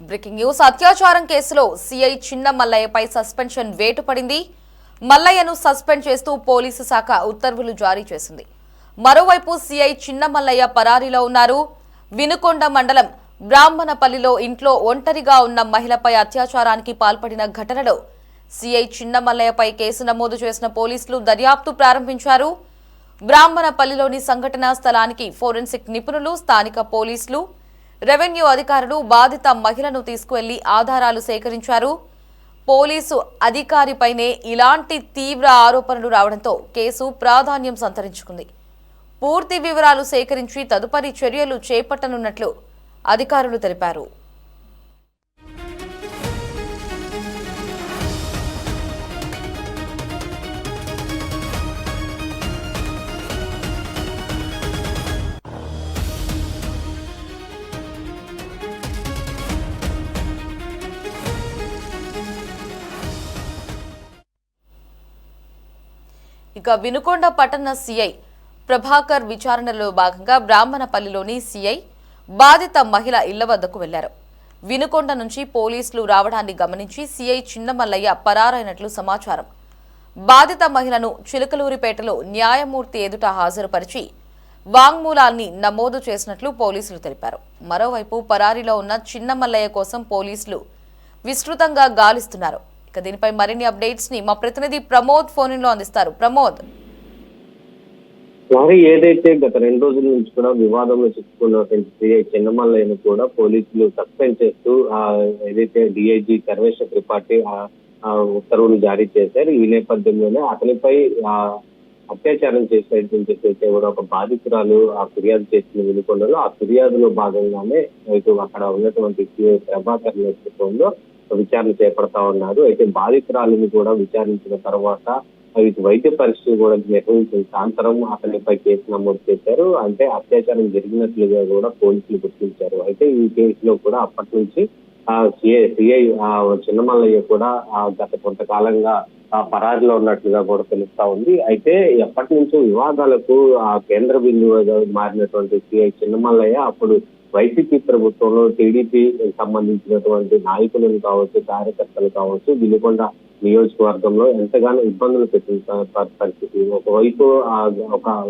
Breaking news. అత్యాచారం కేసులో CI చిన్న మల్లయ్యపై సస్పెన్షన్ వేటు పడింది. మల్లయ్యను సస్పెండ్ చేస్తూ పోలీసు శాఖ ఉత్తర్వులు జారీ చేసింది. మరోవైపు సీఐ చిన్న మల్లయ్య పరారీలో ఉన్నారు. వినుకొండ మండలం బ్రాహ్మణపల్లిలో ఇంట్లో ఒంటరిగా ఉన్న మహిళపై అత్యాచారానికి పాల్పడిన ఘటనలో సీఐ చిన్న మల్లయ్యపై కేసు నమోదు చేసిన పోలీసులు దర్యాప్తు ప్రారంభించారు. బ్రాహ్మణపల్లిలోని సంఘటనా స్థలానికి ఫోరెన్సిక్ నిపుణులు, స్థానిక పోలీసులు, రెవెన్యూ అధికారులు బాధిత మహిళను తీసుకువెళ్లి ఆధారాలు సేకరించారు. పోలీసు అధికారిపైనే ఇలాంటి తీవ్ర ఆరోపణలు రావడంతో కేసు ప్రాధాన్యం సంతరించుకుంది. పూర్తి వివరాలు సేకరించి తదుపరి చర్యలు చేపట్టనున్నట్లు అధికారులు తెలిపారు. ఇక వినుకొండ పట్టణ సీఐ ప్రభాకర్ విచారణలో భాగంగా బ్రాహ్మణపల్లిలోని సీఐ బాధిత మహిళ ఇళ్ల వద్దకు వెళ్లారు. వినుకొండ నుంచి పోలీసులు రావడాన్ని గమనించి సీఐ చిన్నమల్లయ్య పరారైనట్లు సమాచారం. బాధిత మహిళను చిలకలూరిపేటలో న్యాయమూర్తి ఎదుట హాజరుపరిచి వాంగ్మూలాన్ని నమోదు చేసినట్లు పోలీసులు తెలిపారు. మరోవైపు పరారీలో ఉన్న చిన్నమల్లయ్య కోసం పోలీసులు విస్తృతంగా గాలిస్తున్నారు. ఇక దీనిపై మరిన్ని అప్డేట్స్ ని మా ప్రతినిధి ప్రమోద్ ఫోన్ లో అందిస్తారు. ప్రమోద్, ఏదైతే గత 2 రోజుల నుంచి కూడా వివాదంలో చిక్కుకున్నటువంటి సిఐ చిన్నమల్లయ్యను కూడా పోలీసులు సస్పెండ్ చేస్తూ ఏదైతే డిఐజీ సర్వేశ్వర త్రిపాఠి ఉత్తర్వులు జారీ చేశారు. ఈ నేపథ్యంలోనే అతనిపై అత్యాచారం చేసినటువంటి చెప్పేసి కూడా ఒక బాధితురాలు ఫిర్యాదు చేసిన వినుకొండలో ఆ ఫిర్యాదులో భాగంగానే అక్కడ ఉన్నటువంటి సిఐ ప్రభాకర్ నేతృత్వంలో విచారణ చేపడతా ఉన్నారు. అయితే బాధితురాలిని కూడా విచారించిన తర్వాత వైద్య పరీక్షలు కూడా నిర్వహించిన సాయంత్రం అతనిపై కేసు నమోదు చేశారు. అంటే అత్యాచారం జరిగినట్లుగా కూడా పోలీసులు గుర్తించారు. అయితే ఈ కేసులో కూడా అప్పటి నుంచి సిఐ చిన్నమల్లయ్య కూడా గత కొంతకాలంగా పరారీలో ఉన్నట్లుగా కూడా తెలుస్తా ఉంది. అయితే ఎప్పటి నుంచో వివాదాలకు కేంద్ర బిందువుగా మారినటువంటి సిఐ చిన్నమల్లయ్య అప్పుడు వైసీపీ ప్రభుత్వంలో టీడీపీ సంబంధించినటువంటి నాయకులను కావచ్చు, కార్యకర్తలు కావచ్చు, వినుకొండ నియోజకవర్గంలో ఎంతగానో ఇబ్బందులు పెట్టిన పరిస్థితి. ఒకవైపు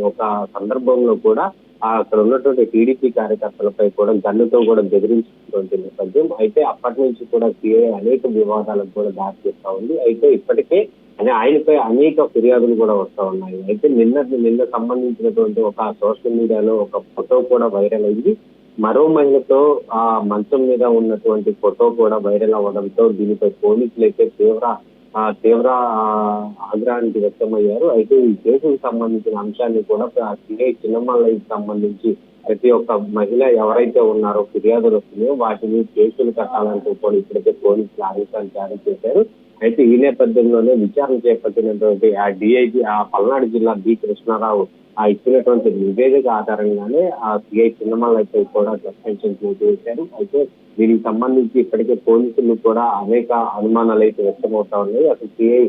ఒక సందర్భంలో కూడా అక్కడ ఉన్నటువంటి టీడీపీ కార్యకర్తలపై కూడా గన్నుతో కూడా బెదిరించినటువంటి నేపథ్యం. అయితే అప్పటి నుంచి కూడా సిఐ అనేక వివాదాలకు కూడా దారి చేస్తా ఉంది. అయితే ఇప్పటికే ఆయనపై అనేక ఫిర్యాదులు కూడా వస్తా ఉన్నాయి. అయితే నిన్న సంబంధించినటువంటి ఒక సోషల్ మీడియాలో ఒక ఫోటో కూడా వైరల్ అయింది. మరో మహిళతో మంచం మీద ఉన్నటువంటి ఫోటో కూడా వైరల్ అవ్వడంతో దీనిపై పోలీసులు అయితే తీవ్ర ఆగ్రహానికి వ్యక్తమయ్యారు. అయితే ఈ కేసుకు సంబంధించిన అంశాన్ని కూడా సిఐ చిన్నమల్లయ్యకి సంబంధించి ప్రతి ఒక్క మహిళ ఎవరైతే ఉన్నారో ఫిర్యాదులు వస్తున్నాయో వాటిని కేసులు కట్టాలంటూ కూడా ఇప్పటికే పోలీసులు ఆదేశాలు జారీ చేశారు. అయితే ఈ నేపథ్యంలోనే విచారణ చేపట్టినటువంటి డిఐజీ పల్నాడు జిల్లా బి కృష్ణారావు ఇచ్చినటువంటి నివేదిక ఆధారంగానే సిఐ చిన్నమల్లయ్యపై కూడా సస్పెన్షన్ చేశారు. అయితే దీనికి సంబంధించి ఇప్పటికే పోలీసులు కూడా అనేక అనుమానాలు అయితే వ్యక్తమవుతా ఉన్నాయి. అసలు సిఐ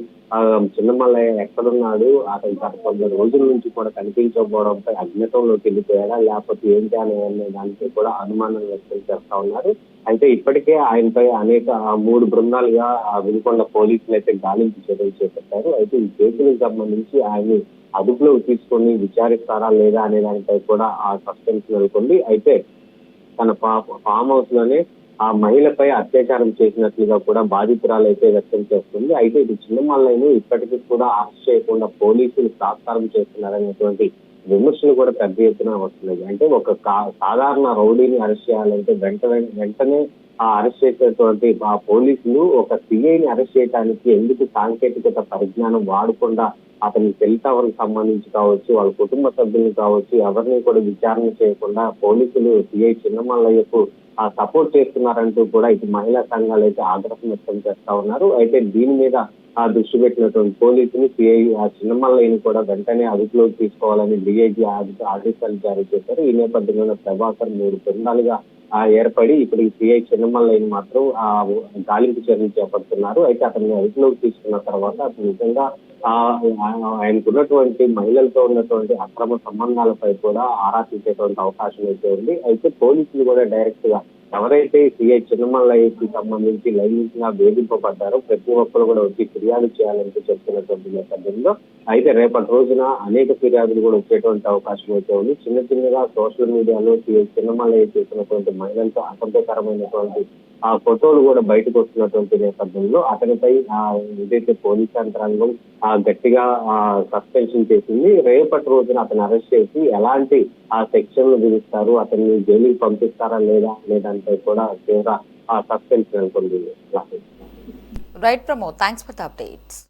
చిన్నమల్లయ్య ఎక్కడున్నాడు, అతను గత కొన్ని రోజుల నుంచి కూడా కనిపించకపోవడంపై అజ్ఞాతంలోకి వెళ్ళిపోయాడా లేకపోతే ఏంటి అనే దానిపై కూడా అనుమానాలు వ్యక్తం చేస్తా ఉన్నారు. అయితే ఇప్పటికే ఆయనపై అనేక 3 బృందాలుగా వినుకొండ పోలీసులు అయితే గాలింపు చర్యలు చేపట్టారు. అయితే ఈ కేసులకు సంబంధించి ఆయన్ని అదుపులోకి తీసుకొని విచారిస్తారా లేదా అనే దానిపై కూడా సస్పెన్స్ నెలకొంది. అయితే తన ఫామ్ హౌస్ లోనే ఆ మహిళపై అత్యాచారం చేసినట్లుగా కూడా బాధితురాలు అయితే వ్యక్తం చేస్తుంది. అయితే ఇది చిన్నమల్లయ్యను ఇప్పటికీ కూడా అరెస్ట్ చేయకుండా పోలీసులు తాత్కారం చేస్తున్నారనేటువంటి విమర్శలు కూడా పెద్ద ఎత్తున వస్తున్నాయి. అంటే ఒక సాధారణ రౌడీని అరెస్ట్ చేయాలంటే వెంటనే అరెస్ట్ చేసేటువంటి పోలీసులు ఒక సిఐని అరెస్ట్ చేయడానికి ఎందుకు సాంకేతికత పరిజ్ఞానం వాడకుండా అతని సెల్ టవర్ కి సంబంధించి కావచ్చు, వాళ్ళ కుటుంబ సభ్యులు కావచ్చు, ఎవరిని కూడా విచారణ చేయకుండా పోలీసులు సిఐ చిన్నమల్లయ్యకు సపోర్ట్ చేస్తున్నారంటూ కూడా ఇటు మహిళా సంఘాలు అయితే ఆగ్రహం వ్యక్తం చేస్తా ఉన్నారు. అయితే దీని మీద దృష్టి పెట్టినటువంటి పోలీసులు సిఐ చిన్నమల్లయ్యని కూడా వెంటనే అదుపులోకి తీసుకోవాలని డిఐజీ ఆదేశాలు జారీ చేశారు. ఈ నేపథ్యంలో ప్రభాకర్ 3 బృందాలుగా ఏర్పడి ఇప్పుడు సిఐ చిన్నమల్లయ్యని మాత్రం గాలింపు చర్యలు చేపడుతున్నారు. అయితే అతన్ని అదుపులోకి తీసుకున్న తర్వాత అతను నిజంగా ఆయనకున్నటువంటి మహిళలతో ఉన్నటువంటి అక్రమ సంబంధాలపై కూడా ఆరా తీసేటువంటి అవకాశం అయితే ఉంది. అయితే పోలీసులు కూడా డైరెక్ట్ గా ఎవరైతే సిఐ చిన్నమల్లయ్యకి సంబంధించి లైంగికంగా వేధింపబడ్డారో ప్రతి ఒక్కరు కూడా వచ్చి ఫిర్యాదు చేయాలంటూ చెప్తున్నటువంటి నేపథ్యంలో అయితే రేపటి రోజున అనేక ఫిర్యాదులు కూడా వచ్చేటువంటి అవకాశం అయితే ఉంది. చిన్నగా సోషల్ మీడియాలో సిఐ చిన్నమల్లయ్య చేసినటువంటి మహిళలతో అసభ్యకరమైనటువంటి ఆ ఫోటోలు కూడా బయటకు వస్తున్నటువంటి నేపథ్యంలో అతనిపై ఏదైతే పోలీస్ యంత్రాంగం గట్టిగా సస్పెన్షన్ చేసింది. రేపటి రోజున అతను అరెస్ట్ చేసి ఎలాంటి సెక్షన్లు విధిస్తారు, అతన్ని జైలుకి పంపిస్తారా లేదా అనే దానిపై కూడా తీవ్ర సస్పెన్షన్ అనుకుంది. Right Pramod, thanks for the updates.